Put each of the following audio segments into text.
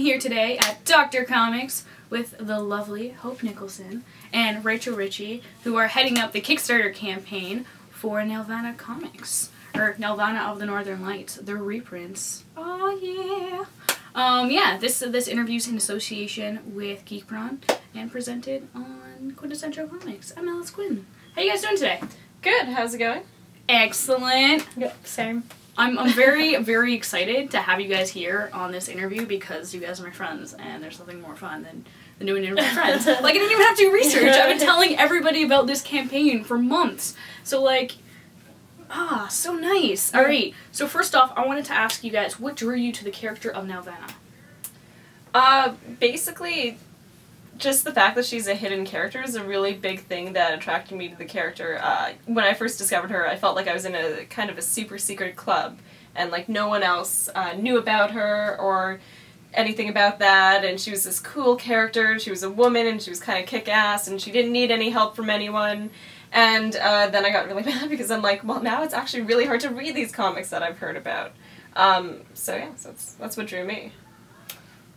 here today at Dr. Comics with the lovely Hope Nicholson and Rachel Richey, who are heading up the Kickstarter campaign for Nelvana Comics, or Nelvana of the Northern Lights, the reprints. Oh yeah! Yeah, this interview's in association with Geekbron and presented on Quintessential Comics. I'm Alice Quinn. How you guys doing today? Good. How's it going? Excellent. Yep, same. I'm very, very excited to have you guys here on this interview because you guys are my friends, and there's nothing more fun than doing an interview with friends. Like, I didn't even have to do research. I've been telling everybody about this campaign for months. So, like, so nice. All right. So, first off, I wanted to ask you guys, what drew you to the character of Nelvana? Basically, just the fact that she's a hidden character is a really big thing that attracted me to the character. When I first discovered her, I felt like I was in a kind of a super secret club, and like no one else knew about her or anything about that, and she was this cool character. She was a woman, and she was kind of kick-ass, and she didn't need any help from anyone. And then I got really mad because I'm like, well, now it's actually really hard to read these comics that I've heard about. So yeah, so that's what drew me.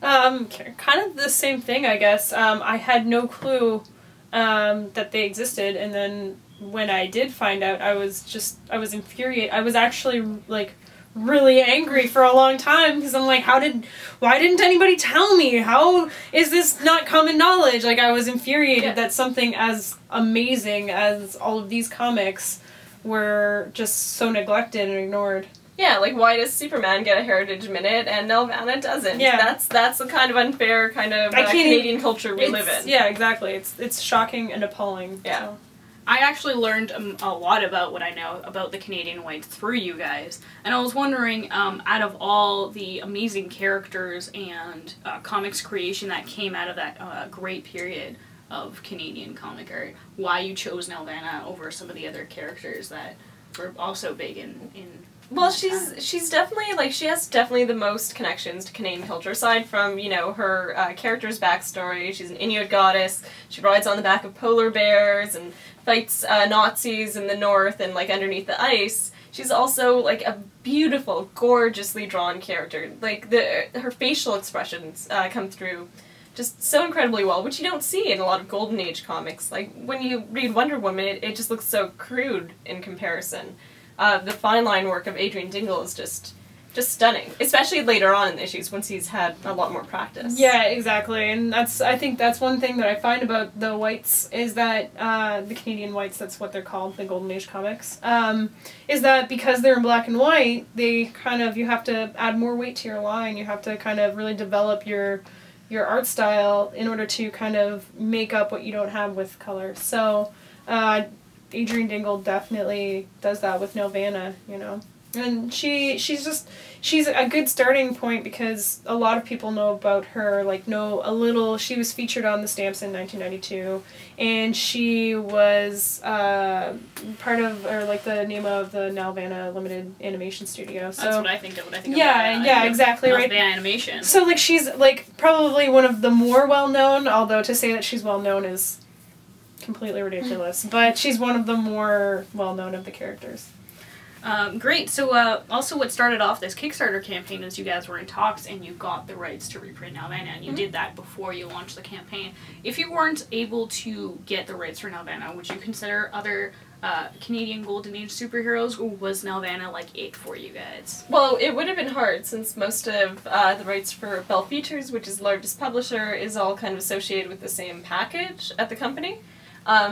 Kind of the same thing, I guess. I had no clue that they existed, and then when I did find out, I was infuriated. I was actually, like, really angry for a long time, because I'm like, why didn't anybody tell me? How is this not common knowledge? Like, I was infuriated that something as amazing as all of these comics were just so neglected and ignored. Yeah, like, why does Superman get a Heritage Minute and Nelvana doesn't? Yeah. That's the kind of unfair kind of Canadian culture we live in. Yeah, exactly. It's shocking and appalling. Yeah. So. I actually learned a lot about what I know about the Canadian Whites through you guys, and I was wondering, out of all the amazing characters and comics creation that came out of that great period of Canadian comic art, why you chose Nelvana over some of the other characters that were also big in well, she's definitely, like, she has definitely the most connections to Canadian culture, aside from, you know, her character's backstory. She's an Inuit goddess, she rides on the back of polar bears and fights Nazis in the north and, like, underneath the ice. She's also, like, a beautiful, gorgeously drawn character. Like, her facial expressions come through just so incredibly well, which you don't see in a lot of Golden Age comics. Like, when you read Wonder Woman, it just looks so crude in comparison. The fine line work of Adrian Dingle is just stunning, especially later on in the issues once he's had a lot more practice. Yeah, exactly, and I think that's one thing that I find about the Whites is that the Canadian Whites, that's what they're called, the Golden Age comics, is that because they're in black and white, they kind of, you have to add more weight to your line. You have to kind of really develop your art style in order to kind of make up what you don't have with color. So Adrian Dingle definitely does that with Nelvana, you know. And she's a good starting point because a lot of people know about her, like know a little. She was featured on the stamps in 1992, and she was part of, or like the name of the Nelvana Limited Animation Studio. So that's what I think of when I think of exactly right. Nelvana Animation. So like she's like probably one of the more well known, although to say that she's well known is completely ridiculous, but she's one of the more well-known of the characters. Great. So also what started off this Kickstarter campaign is you guys were in talks and you got the rights to reprint Nelvana, and you did that before you launched the campaign. If you weren't able to get the rights for Nelvana, would you consider other Canadian Golden Age superheroes, or was Nelvana like it for you guys? Well, it would have been hard since most of the rights for Bell Features, which is the largest publisher, is all kind of associated with the same package at the company.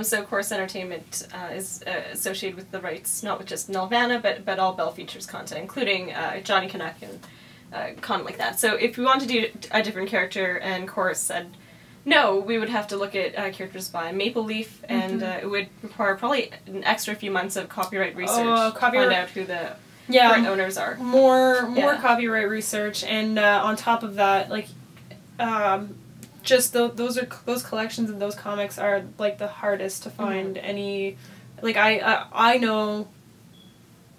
So Chorus Entertainment is associated with the rights, not with just Nelvana, but all Bell Features content, including Johnny Canuck and content like that. So if we wanted to do a different character and Chorus said no, we would have to look at characters by Maple Leaf, and it would require probably an extra few months of copyright research to find out who the current owners are. More copyright research, and on top of that, like, just those collections and those comics are like the hardest to find. Any, like I know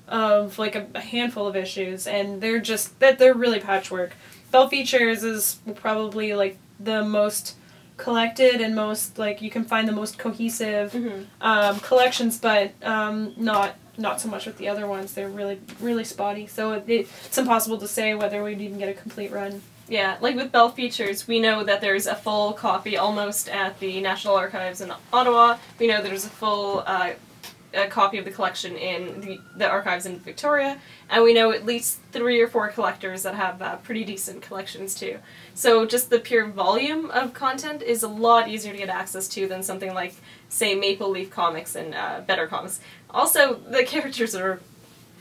of like a handful of issues, and they're just they're really patchwork. Bell Features is probably like the most collected and most, like, you can find the most cohesive collections, but not so much with the other ones. They're really spotty, so it's impossible to say whether we'd even get a complete run. Yeah, like with Bell Features, we know that there's a full copy almost at the National Archives in Ottawa. We know there's a full a copy of the collection in the archives in Victoria, and we know at least 3 or 4 collectors that have pretty decent collections too. So just the pure volume of content is a lot easier to get access to than something like, say, Maple Leaf Comics and Better Comics. Also, the characters are,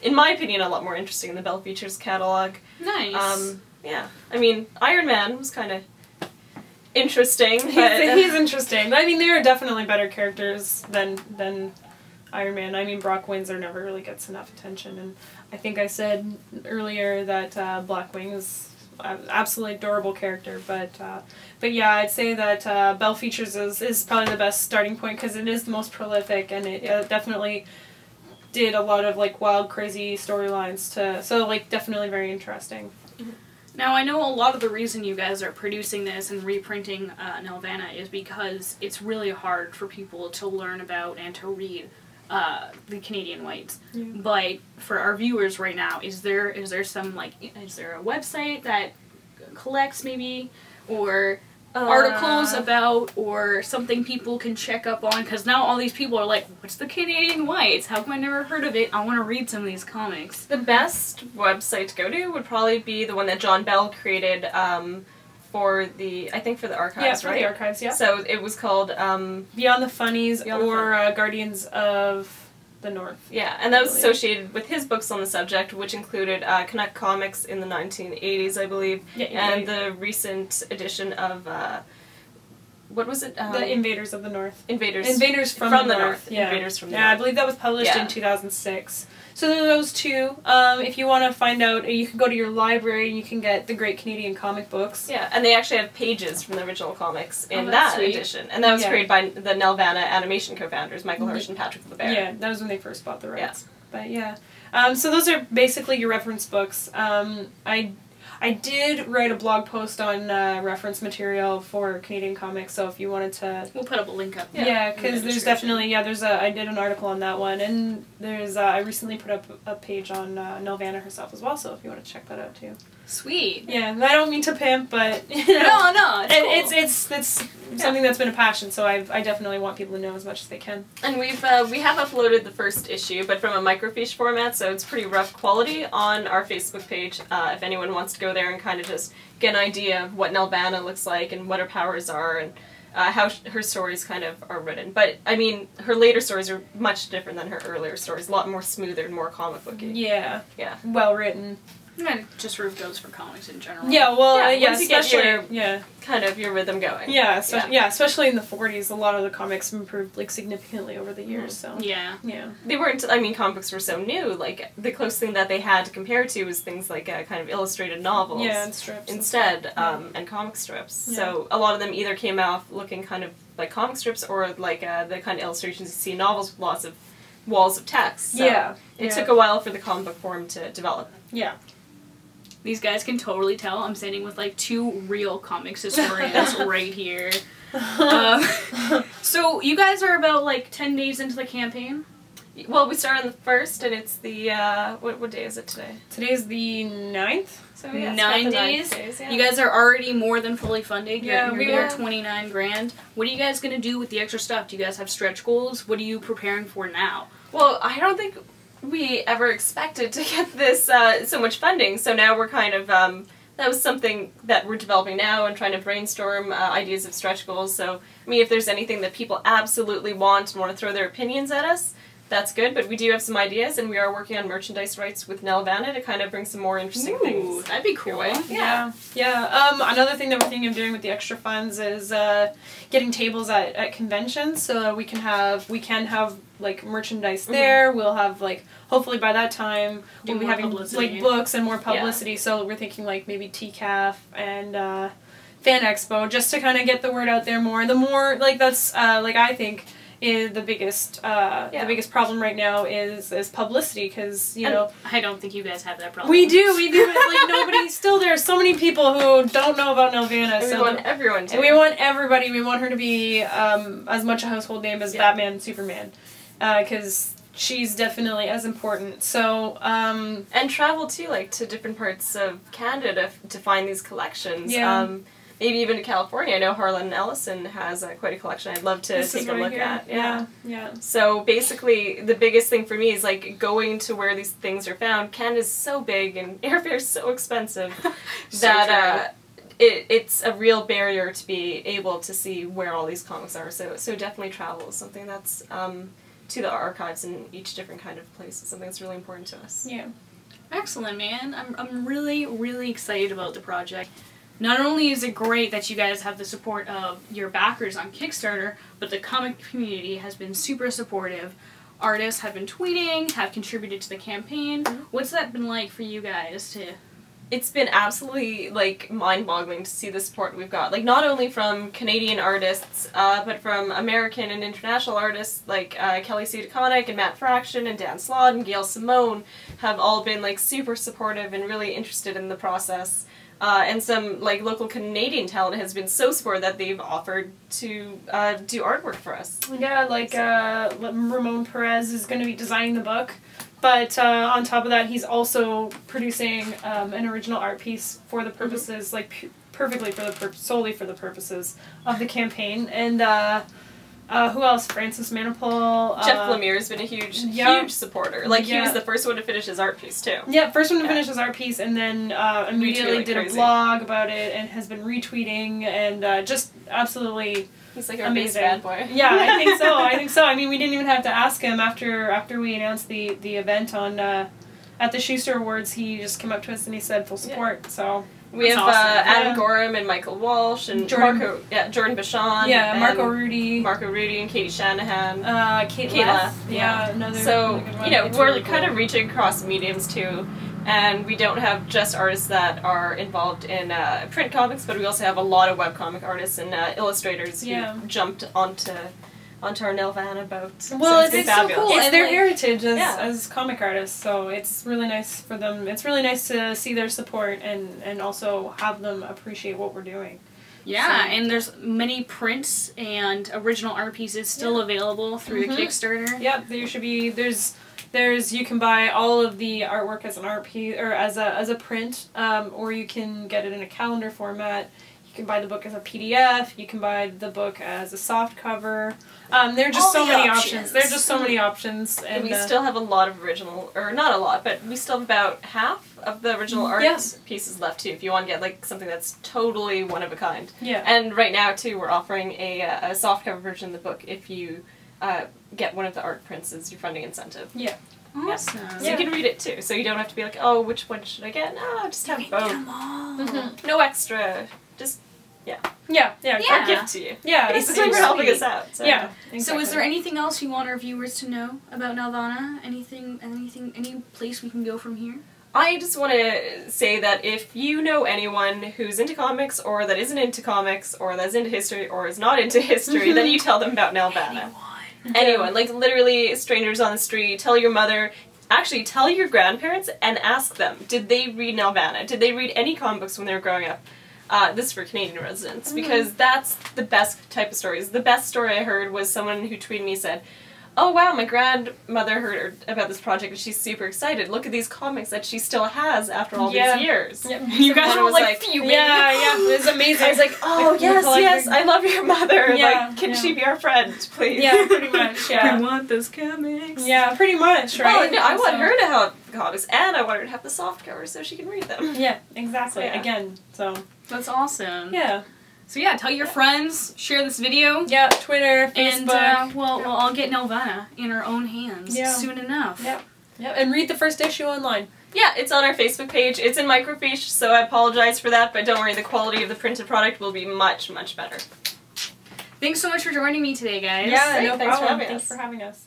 in my opinion, a lot more interesting in the Bell Features catalog. Nice. Yeah. I mean, Iron Man was kind of interesting. But, he's interesting. I mean, there are definitely better characters than Iron Man. I mean, Brock Windsor never really gets enough attention, and I think I said earlier that Blackwing is an absolutely adorable character, but yeah, I'd say that Bell Features is probably the best starting point because it is the most prolific, and it definitely did a lot of like wild, crazy storylines so like definitely very interesting. Now, I know a lot of the reason you guys are producing this and reprinting Nelvana is because it's really hard for people to learn about and to read the Canadian whites. Yeah. But for our viewers right now, is there some like, is there a website that collects maybe, or articles about, or something people can check up on? Because now all these people are like, what's the Canadian whites? How come I never heard of it? I want to read some of these comics. The best website to go to would probably be the one that John Bell created for the archives, right? Yeah, the archives, yeah. So it was called Beyond the Funnies Guardians of the North. Yeah, and that was associated with his books on the subject, which included Connect Comics in the 1980s, I believe, and the recent edition of, what was it? The Invaders of the North. Invaders from the North. Yeah. Invaders from the North. I believe that was published in 2006. So there are those two. If you want to find out, you can go to your library and you can get the Great Canadian Comic Books. Yeah, and they actually have pages from the original comics in that edition. And that was created by the Nelvana animation co-founders, Michael Hirsch and Patrick LeBaer. Yeah, that was when they first bought the rights. Yeah. But yeah. So those are basically your reference books. I did write a blog post on reference material for Canadian comics, so if you wanted to... We'll put up a link up. Yeah, because there's definitely, I did an article on that one, and there's, I recently put up a page on Nelvana herself as well, so if you want to check that out too. Sweet. Yeah, I don't mean to pimp, but, No, it's cool. It's something that's been a passion, so I definitely want people to know as much as they can. And we have uploaded the first issue, but from a microfiche format, so it's pretty rough quality on our Facebook page, if anyone wants to go there and kind of just get an idea of what Nelvana looks like and what her powers are and how her stories kind of are written. But, I mean, her later stories are much different than her earlier stories, a lot more smoother and more comic booky. Yeah. Yeah. Well written. And it just sort of goes for comics in general. Yeah, well, especially kind of your rhythm going. Yeah, especially in the 40s, a lot of the comics improved like significantly over the years. So yeah. They weren't. I mean, comic books were so new. Like the closest thing that they had to compare to was things like kind of illustrated novels. Yeah, and strips instead, and comic strips. Yeah. So a lot of them either came out looking kind of like comic strips or like the kind of illustrations you see in novels with lots of walls of text. So it took a while for the comic book form to develop. Yeah. These guys can totally tell I'm standing with like 2 real comics historians right here. So you guys are about like 10 days into the campaign? Well, we start on the 1st, and it's the, what day is it today? Today's the 9th. So yeah, 9 days? You guys are already more than fully funded. You're 29 grand. What are you guys going to do with the extra stuff? Do you guys have stretch goals? What are you preparing for now? Well, I don't think we ever expected to get this so much funding, so now we're kind of that was something that we're developing now and trying to brainstorm ideas of stretch goals. So I mean, if there's anything that people absolutely want and want to throw their opinions at us, that's good, but we do have some ideas, and we are working on merchandise rights with Nelvana to kind of bring some more interesting things. That'd be cool. Yeah. Another thing that we're thinking of doing with the extra funds is getting tables at conventions, so we can have like merchandise there. We'll have like, hopefully by that time we'll be having like books and more publicity. So we're thinking like maybe TCAF and Fan Expo, just to kind of get the word out there more. The more like that's like I think is the biggest problem right now is publicity, because you know, I don't think you guys have that problem. We do, but like nobody still, there are so many people who don't know about Nelvana. And we want everyone to. And we want everybody. We want her to be as much a household name as Batman and Superman, because she's definitely as important. So, and travel too, like to different parts of Canada to find these collections. Yeah. Maybe even to California. I know Harlan Ellison has quite a collection I'd love to take a look at. Yeah, yeah. So basically, the biggest thing for me is like going to where these things are found. Canada's so big and airfare's so expensive that it's a real barrier to be able to see where all these comics are. So definitely travel is something that's to the archives in each different kind of place is something that's really important to us. Yeah. Excellent, man. I'm really, really excited about the project. Not only is it great that you guys have the support of your backers on Kickstarter, but the comic community has been super supportive. Artists have been tweeting, have contributed to the campaign. What's that been like for you guys to... It's been absolutely, like, mind-boggling to see the support we've got. Like, not only from Canadian artists, but from American and international artists like Kelly Sue DeConnick and Matt Fraction and Dan Slott and Gail Simone have all been, like, super supportive and really interested in the process. And some, like, local Canadian talent has been so supportive that they've offered to do artwork for us. Yeah, like, Ramon Perez is going to be designing the book. But on top of that, he's also producing an original art piece for the purposes, like, perfectly for the solely for the purposes of the campaign. And who else? Francis Manipul. Jeff Lemire has been a huge supporter. Like, he was the first one to finish his art piece, too. Yeah, first one to finish his art piece, and then immediately like did a blog about it, and has been retweeting, and just absolutely... He's like our amazing bad boy. Yeah, I think so. I think so. I mean, we didn't even have to ask him after we announced the event on at the Schuster Awards. He just came up to us and he said full support. Yeah. So we have awesome. Adam Gorham and Michael Walsh and Jordan Bashon. Yeah, and Marco Rudy and Katie Shanahan. Kate Leth. Yeah, another. So really good one. you know, it's we're really kind of reaching across mediums too. And we don't have just artists that are involved in print comics, but we also have a lot of webcomic artists and illustrators who jumped onto our Nelvana boat. Well, so it's so cool. It's their heritage as comic artists, so it's really nice for them. It's really nice to see their support and also have them appreciate what we're doing. Yeah, and there's many prints and original art pieces still available through the Kickstarter. Yep, there should be. There's you can buy all of the artwork as an art piece or as a print, or you can get it in a calendar format. You can buy the book as a PDF. You can buy the book as a soft cover. There are just so many options. There are just so many options, and we still have a lot of original, or not a lot, but we still have about half of the original art pieces left too. If you want to get like something that's totally one of a kind. Yeah. And right now too, we're offering a soft cover version of the book if you get one of the art prints as your funding incentive. Yeah. Awesome. So you can read it too, so you don't have to be like, oh, which one should I get? No, just have both. Get them all. No extra. Just our gift to you. Yeah, basically for helping us out. So. Yeah. Exactly. So is there anything else you want our viewers to know about Nelvana? Any place we can go from here? I just want to say that if you know anyone who's into comics, or that isn't into comics, or that's into history, or is not into history, then you tell them about Nelvana. Anyone. Like literally strangers on the street, tell your mother, actually tell your grandparents and ask them, did they read Nelvana? Did they read any comic books when they were growing up? This is for Canadian residents, because that's the best type of stories. The best story I heard was someone who tweeted me said, oh wow, my grandmother heard about this project and she's super excited. Look at these comics that she still has after all these years. Yeah. You guys were like fuming. Yeah, it was amazing. I was like, oh yes, I love your mother. Yeah, like, can she be our friend, please? Yeah, pretty much. Yeah. We want those comics. Yeah, pretty much, right? Oh, no, I want her to have comics, and I want her to have the soft covers so she can read them. Yeah, exactly. So, Again, so. That's awesome. Yeah. So yeah, tell your friends, share this video. Yeah, Twitter, Facebook. And we'll all get Nelvana in our own hands soon enough. Yep. Yep. And read the first issue online. Yeah, it's on our Facebook page. It's in microfiche, so I apologize for that, but don't worry, the quality of the printed product will be much, much better. Thanks so much for joining me today, guys. Yeah, Great, no thanks for problem. having Thanks us. for having us.